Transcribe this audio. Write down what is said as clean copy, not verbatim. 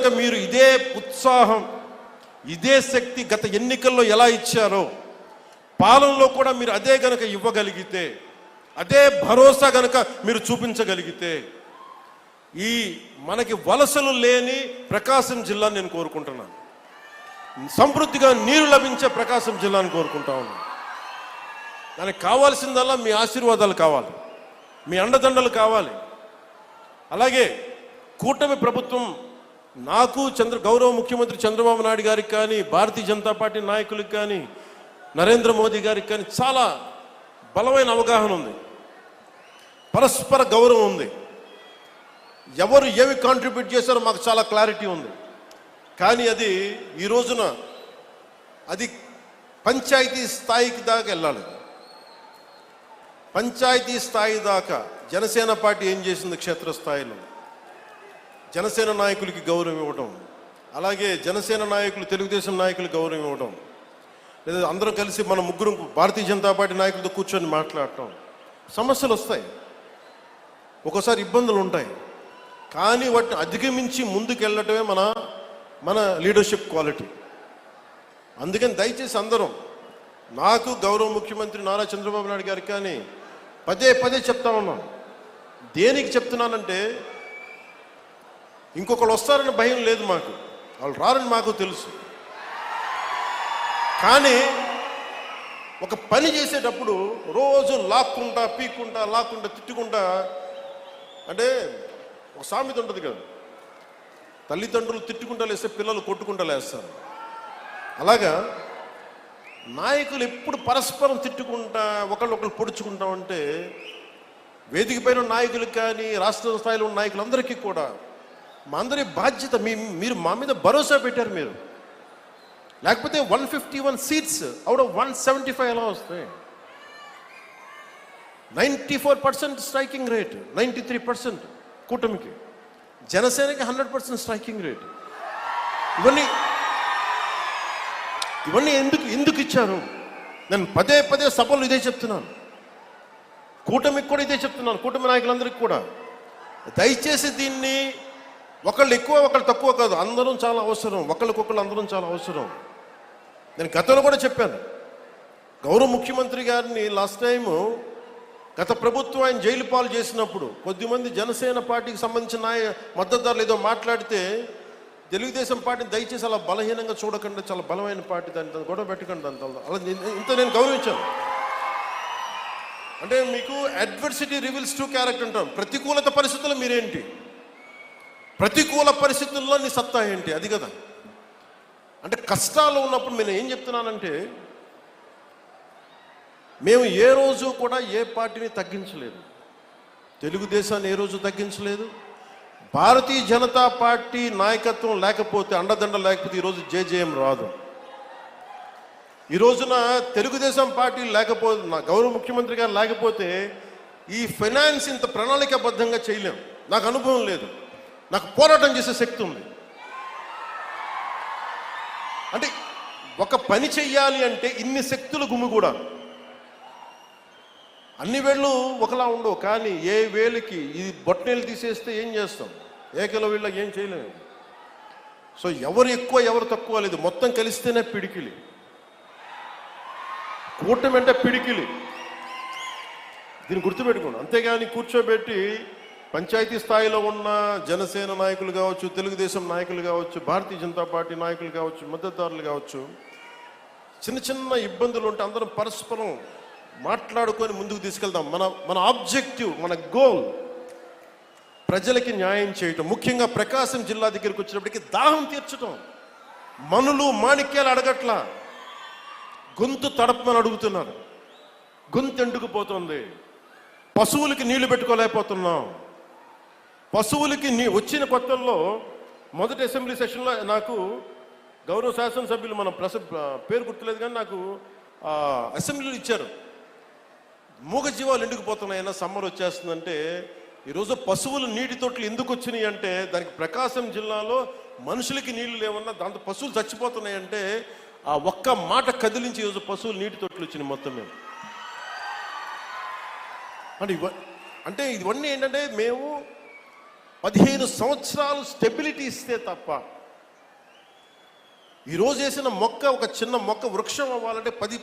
గనక మీరు ఇదే ఉత్సాహం, ఇదే శక్తి గత ఎన్నికల్లో ఎలా ఇచ్చారో పాలనలో కూడా మీరు అదే గనక ఇవ్వగలిగితే, అదే భరోసా గనక మీరు చూపించగలిగితే, ఈ మనకి వలసలు లేని ప్రకాశం జిల్లాని నేను కోరుకుంటున్నాను. సమృద్ధిగా నీరు లభించే ప్రకాశం జిల్లాని కోరుకుంటా ఉన్నాను. దానికి కావాల్సిందల్లా మీ ఆశీర్వాదాలు కావాలి, మీ అండదండలు కావాలి. అలాగే కూటమి ప్రభుత్వం నాకు గౌరవ ముఖ్యమంత్రి చంద్రబాబు నాయుడు గారికి కానీ, భారతీయ జనతా పార్టీ నాయకులకు కానీ, నరేంద్ర మోదీ గారికి కానీ చాలా బలమైన అవగాహన ఉంది, పరస్పర గౌరవం ఉంది. ఎవరు ఏమి కాంట్రిబ్యూట్ చేశారో మాకు చాలా క్లారిటీ ఉంది. కానీ అది ఈ రోజున అది పంచాయతీ స్థాయికి దాకా వెళ్ళాలి. పంచాయతీ స్థాయి దాకా జనసేన పార్టీ ఏం చేసింది? క్షేత్రస్థాయిలో జనసేన నాయకులకి గౌరవం ఇవ్వడం, అలాగే జనసేన నాయకులు తెలుగుదేశం నాయకులకు గౌరవం ఇవ్వడం, లేదా అందరూ కలిసి మన ముగ్గురు భారతీయ జనతా పార్టీ నాయకులతో కూర్చొని మాట్లాడటం. సమస్యలు వస్తాయి, ఒక్కోసారి ఇబ్బందులు ఉంటాయి, కానీ వాటిని అధిగమించి ముందుకు వెళ్ళటమే మన లీడర్షిప్ క్వాలిటీ. అందుకని దయచేసి అందరం, నాకు గౌరవ ముఖ్యమంత్రి నారా చంద్రబాబు నాయుడు గారికి కానీ పదే చెప్తా ఉన్నాను. దేనికి చెప్తున్నానంటే, ఇంకొకళ్ళు వస్తారని భయం లేదు మాకు, వాళ్ళు రారని మాకు తెలుసు. కానీ ఒక పని చేసేటప్పుడు రోజు లాక్కుంటా, పీక్కుంటా, లాక్కుంటా, తిట్టుకుంటా, అంటే ఒక సామెత ఉంటుంది కదా, తల్లిదండ్రులు తిట్టుకుంటా లేస్తే పిల్లలు కొట్టుకుంటా లేస్తారు. అలాగా నాయకులు ఎప్పుడు పరస్పరం తిట్టుకుంటా, ఒకళ్ళు పొడుచుకుంటా ఉంటే వేదిక పైన నాయకులకు కానీ, రాష్ట్ర స్థాయిలో ఉన్న నాయకులందరికీ కూడా మా అందరి బాధ్యత, మీరు మా మీద భరోసా పెట్టారు. మీరు లేకపోతే 151 సీట్స్ అవుట్ ఆఫ్ 175 ఎలా వస్తాయి? 94% స్ట్రైకింగ్ రేట్, 93% కూటమికి, జనసేనకి 100% స్ట్రైకింగ్ రేట్. ఇవన్నీ ఎందుకు ఇచ్చారు? నేను పదే సభలు ఇదే చెప్తున్నాను, కూటమికి కూడా ఇదే చెప్తున్నాను, కూటమి నాయకులందరికీ కూడా. దయచేసి దీన్ని ఒకళ్ళు ఎక్కువ ఒకళ్ళు తక్కువ కాదు, అందరం చాలా అవసరం, ఒకళ్ళకొకళ్ళు అందరం చాలా అవసరం. నేను గతంలో కూడా చెప్పాను, గౌరవ ముఖ్యమంత్రి గారిని లాస్ట్ టైము గత ప్రభుత్వం ఆయన జైలు పాలు చేసినప్పుడు కొద్దిమంది జనసేన పార్టీకి సంబంధించిన మద్దతుదారులు ఏదో మాట్లాడితే, తెలుగుదేశం పార్టీని దయచేసి అలా బలహీనంగా చూడకుండా, చాలా బలమైన పార్టీ, దాన్ని గొడవ పెట్టకండి, అలా ఇంత నేను గౌరవించాను. అంటే మీకు అడ్వర్సిటీ రివీల్స్ ట్రూ క్యారెక్టర్ అంటాం. ప్రతికూలత పరిస్థితుల్లో మీరేంటి, ప్రతికూల పరిస్థితుల్లో నీ సత్తా ఏంటి, అది కదా. అంటే కష్టాలు ఉన్నప్పుడు నేను ఏం చెప్తున్నానంటే, మేము ఏ రోజు కూడా ఏ పార్టీని తగ్గించలేదు, తెలుగుదేశాన్ని ఏ రోజు తగ్గించలేదు. భారతీయ జనతా పార్టీ నాయకత్వం లేకపోతే, అండదండ లేకపోతే ఈరోజు జేజేఎం రాదు. ఈ రోజున తెలుగుదేశం పార్టీ లేకపోతే, నా గౌరవ ముఖ్యమంత్రి గారు లేకపోతే ఈ ఫైనాన్స్ ఇంత ప్రణాళికాబద్ధంగా చేయలేం. నాకు అనుభవం లేదు, నాకు పోరాటం చేసే శక్తి ఉంది. అంటే ఒక పని చెయ్యాలి అంటే ఇన్ని శక్తులు గుమిగూడా. అన్ని వేళ్ళు ఒకలా ఉండవు, కానీ ఏ వేలికి ఇది బొట్టనేలు తీసేస్తే ఏం చేస్తాం, ఏకల వీళ్ళకి ఏం చేయలేము. సో ఎవరు ఎక్కువ ఎవరు తక్కువ లేదు, మొత్తం కలిస్తేనే పిడికిలి. కూటమి అంటే పిడికిలి, దీన్ని గుర్తుపెట్టుకోండి. అంతేగాని కూర్చోబెట్టి పంచాయతీ స్థాయిలో ఉన్న జనసేన నాయకులు కావచ్చు, తెలుగుదేశం నాయకులు కావచ్చు, భారతీయ జనతా పార్టీ నాయకులు కావచ్చు, మద్దతుదారులు కావచ్చు, చిన్న ఇబ్బందులు ఉంటే అందరం పరస్పరం మాట్లాడుకొని ముందుకు తీసుకెళ్దాం. మన ఆబ్జెక్టివ్, మన గోల్ ప్రజలకి న్యాయం చేయటం. ముఖ్యంగా ప్రకాశం జిల్లా దగ్గరికి వచ్చినప్పటికీ దాహం తీర్చడం. మనులు మాణిక్యాలు అడగట్లా, గొంతు తడపమని అడుగుతున్నారు. గొంతు ఎండుకుపోతుంది, పశువులకి నీళ్లు పెట్టుకోలేకపోతున్నాం. పశువులకి వచ్చిన కొత్తల్లో మొదటి అసెంబ్లీ సెషన్లో నాకు గౌరవ శాసనసభ్యులు, మన పేరు గుర్తులేదు కానీ నాకు అసెంబ్లీలో ఇచ్చారు, మూగజీవాలు ఎండుకుపోతున్నాయన్నా సమ్మర్ వచ్చేస్తుందంటే. ఈరోజు పశువులు నీటి తొట్లు ఎందుకు వచ్చినాయి అంటే, దానికి ప్రకాశం జిల్లాలో మనుషులకి నీళ్లు లేవన్నా దాంతో పశువులు చచ్చిపోతున్నాయంటే, ఆ ఒక్క మాట కదిలించి ఈరోజు పశువులు నీటి తొట్లు వచ్చినాయి మొత్తం మేము. అంటే ఇవన్నీ ఏంటంటే, మేము 15 సంవత్సరాలు స్టెబిలిటీ ఇస్తే తప్ప, ఈరోజు వేసిన మొక్క ఒక చిన్న మొక్క వృక్షం అవ్వాలంటే 10